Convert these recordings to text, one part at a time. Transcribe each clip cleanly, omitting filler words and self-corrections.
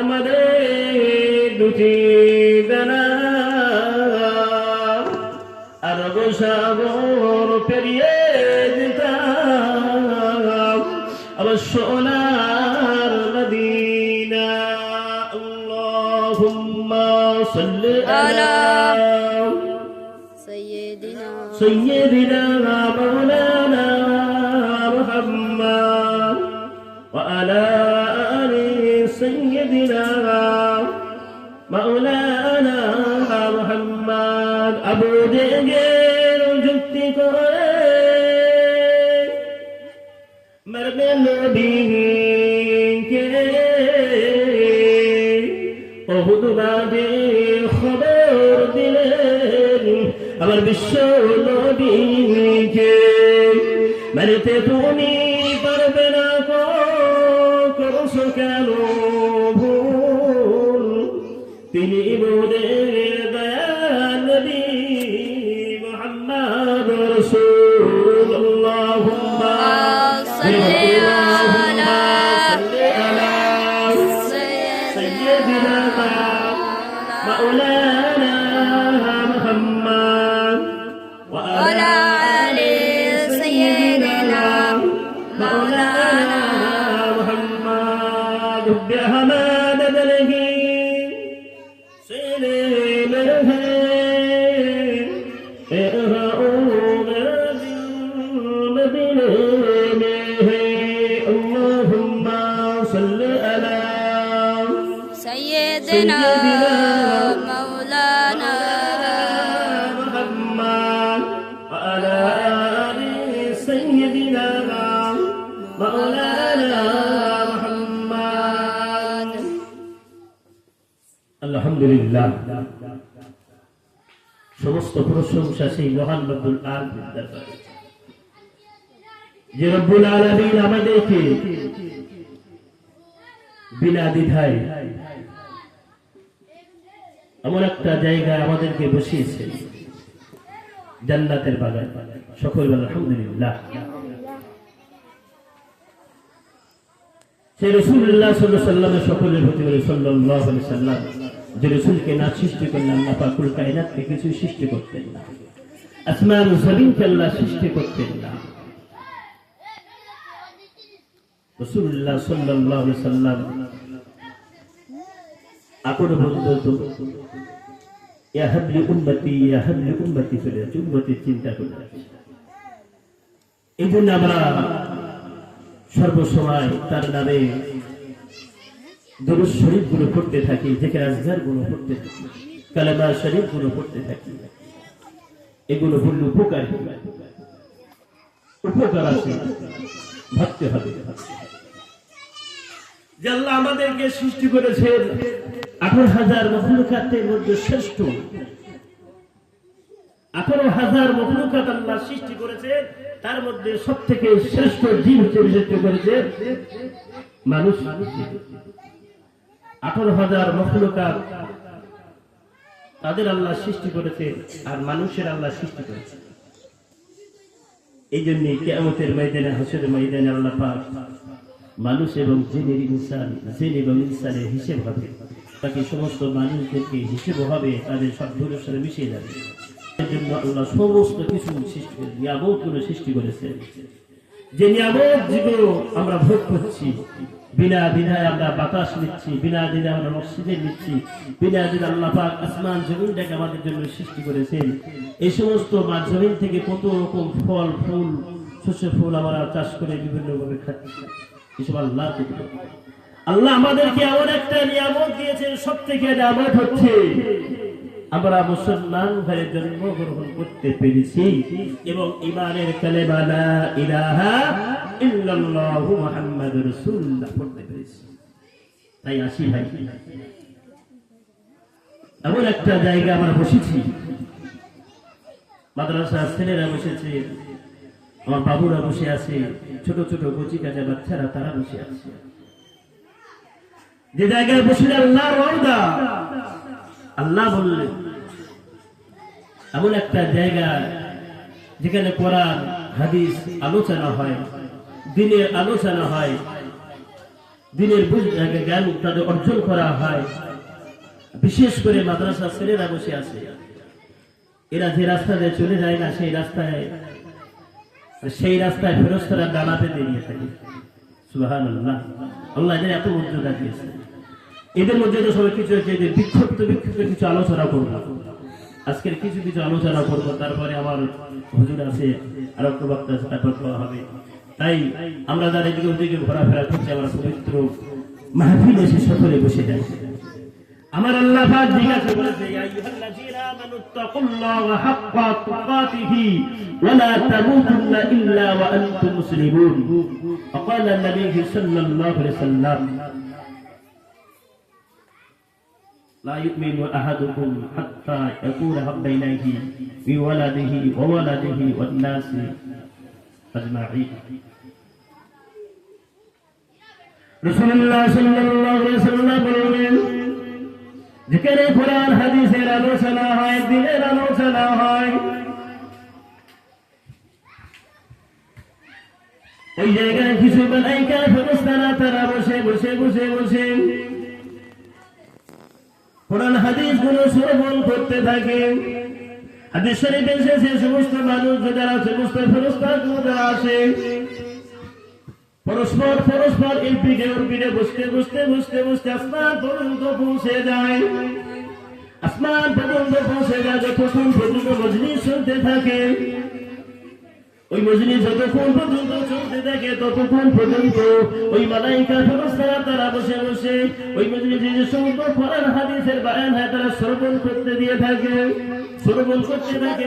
আমাদের দুটি দানা আরব সাগর পেরিয়ে যেতাম আবার সোনার মদিনা। আল্লাহুম্মা সাল্লি আলা সাইয়্যিদিনা মাওলানা মুহাম্মদ ওয়া আলা سيدنا مولانا محمد أبو جيجر جبتي كوي مرمي نبيك أهد بعدي خبر دلين أمر بالشو نبيك مرت توني بربنا কেন ভুল তিনি মোদের দয়াল নবী মুহাম্মদ রাসূল। আল্লাহুম্মা সাল্লি আলা সাইয়্যিদিনা মাওলানা মুহাম্মদ ওয়া আলা আলি সাইয়্যিদিনা মাওলানা بحماد دلگی سینے میں ہے مدینے میں ہے۔ اللہم صلی علی سیدنا مولانا محمد وعلى آل سیدنا مولانا আলহামদুলিল্লাহ। সমস্ত প্রশংসা সেই মহান রব্বুল আলামিনের দরবারে, যে রব্বুল আলামিন আমাদেরকে বিনা দ্বিধায় এমন একটা জায়গায় আমাদেরকে বসিয়েছেন, জান্নাতের বাগান। সকল আলহামদুলিল্লাহ। সেই রাসূলুল্লাহ সাল্লাল্লাহু আলাইহি ওয়াসাল্লামের সকলের প্রতি বলে সাল্লাল্লাহু আলাইহি ওয়াসাল্লাম, যে রাসূলকে না সৃষ্টি করলে আল্লাহ পাকুল কায়নাতকে কিছু সৃষ্টি করতেন না, আসমান ও জমিনকে আল্লাহ সৃষ্টি করতেন না। রাসূলুল্লাহ সাল্লাল্লাহু আলাইহি ওয়াসাল্লাম আপন বন্ধু ইয়া হাবলি উম্মতি ফিরে উম্মতির চিন্তা করে। এই জন্য আমরা সর্বসময় তার নামে দরুদ শরীফ গুলো পড়তে থাকি, জিকির আজকার গুলো পড়তে থাকি, কালেমা শরীফ গুলো পড়তে থাকি। এগুলো বললে উপকার আছে, ভাবতে হবে যে আল্লাহ আমাদেরকে সৃষ্টি করেছেন 18,000 মখলুকাতের মধ্যে শ্রেষ্ঠ। 18,000 মখলুকাত আল্লাহ সৃষ্টি করেছেন, তার মধ্যে সব থেকে শ্রেষ্ঠ জীব হিসেবে সৃষ্টি করেছে মানুষ। 18,000 মখলুকাত তাদের আল্লাহ সৃষ্টি করেছে, আর মানুষের আল্লাহ সৃষ্টি করেছে। এই জন্য কিয়ামতের ময়দানে, হাসরের ময়দানে আল্লাহ পাক মানুষ এবং জিন এবং ইনসানের হিসেব হবে। বাকি সমস্ত মানুষদেরকে হিসেব হবে, তাদের সব ধুলোর সাথে মিশিয়ে যাবে। এর জন্য আল্লাহ সমস্ত কিছু সৃষ্টি করে, নিয়ামতগুলো সৃষ্টি করেছেন। যে নিয়ামত যেগুলো আমরা ভোগ করছি, বিনা দ্বিধায় আমরা বাতাস নিচ্ছি, বিনা দ্বিধায় আমরা অক্সিজেন নিচ্ছি, বিনা দ্বিধায় আল্লাহ পাক আসমান জমিনটাকে আমাদের জন্য সৃষ্টি করেছেন। এই সমস্ত জমিন থেকে কত রকম ফল ফুল শস্য ফুল আমরা চাষ করে বিভিন্ন ভাবে খাচ্ছি। এসব আল্লাহ আল্লাহ আমাদেরকে এমন একটা নিয়ামত দিয়েছেন। সব থেকে নিয়ামত হচ্ছে আমরা মুসলমান হয়ে জন্মগ্রহণ করতে পেরেছি এবং ঈমানের কালেমা লা ইলাহা ইল্লাল্লাহু মুহাম্মাদুর রাসূলুল্লাহ পড়তে পেরেছি। তাই আসি ভাই, এমন একটা জায়গা আমরা বসেছি, মাদ্রাসার ছেলেরা বসেছে, আমার বাবুরা বসে আছে, ছোট ছোট কচি কাঁচা বাচ্চারা তারা বসে আছে। যে জায়গায় বসে আল্লাহর ওয়াদা, আল্লাহ বললেন এমন একটা জায়গা যেখানে কোরআন হাদিস আলোচনা হয়, দিনের আলোচনা হয়, দিনের জ্ঞান তাদের অর্জন করা হয়। বিশেষ করে মাদ্রাসা ছেলেরা বসে আছে, এরা যে রাস্তা দিয়ে চলে যায় না সেই রাস্তায় ফেরেশতারা ডানা পেতে নিয়ে থাকে। সুবহানাল্লাহ, আল্লাহ এদের এত মর্যাদা দিয়েছে। এদের মধ্যে তো সবাই কিছু বিক্ষিপ্ত কিছু আলোচনা করবো, আজকের কিছু আলোচনা করবো, তারপরে আমার হুজুর আছে আর একটা বক্তা আছে, তারপর খাওয়া হবে। তাই আমরা যারা এদিকে ওদিকে ঘোরাফেরা করছি, আমরা পবিত্র মাহফিলে এসে সকলে বসে যাই। আমার আল্লাহ পাক জিজ্ঞাসা করেছে, ইয়া আইয়ুহাল্লাযীনা আমানুত্তাকুল্লাহা হাক্কা তুকাতিহি ওয়া লা তামুতুন্না ইল্লা ওয়া আনতুম মুসলিমুন। ফাকালা আন-নবী সাল্লাল্লাহু আলাইহি ওয়াসাল্লাম, লা ইউমিনু আহাদুকুম হাত্তা ইয়াকুনা হাব্বা ইলাইহি বিওয়ালাদিহি ওয়া ওয়ালাদিহি ওয়ান নাসি আজমাঈন। রাসূলুল্লাহ সাল্লাল্লাহু আলাইহি ওয়াসাল্লাম বলেন, যেখানে কোরআন হাদিসের আলোচনা হয়, দিনের আলোচনা হয়, ওই জায়গায় কিছু মালায়েকা ফেরেশতারা তারা বসে কোরআন হাদিস গুলো শ্রবণ করতে থাকে। হাদিস শরীফে এসেছে সমস্ত মানুষ যারা সমস্ত ফেরেশতাগুলো যারা আসে, পরস্পর এই পিঠে ওর পিঠে বসতে আসমান পর্যন্ত পৌঁছে যায়। যতক্ষণ পর্যন্ত মজলিস চলতে থাকে, ওই মজলিস যতক্ষণ পর্যন্ত চলতে থাকে ততক্ষণ পর্যন্ত ওই মালায়েকা ফেরেশতারা তারা বসে ওই মজলিসে যে সমস্ত কোরআন হাদিসের বয়ান হয় তারা শ্রবণ করতে থাকে।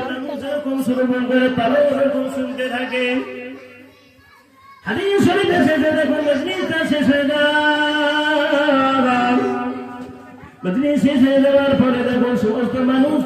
মানুষ যখন শ্রবণ করে তারাও ওরকম শুনতে থাকে। হাদিস শরীফে এসেছে, দেখুন মজলিসটা শেষ হয়ে যায়। মজলিস শেষ হয়ে যাওয়ার পরে দেখুন সমস্ত মানুষ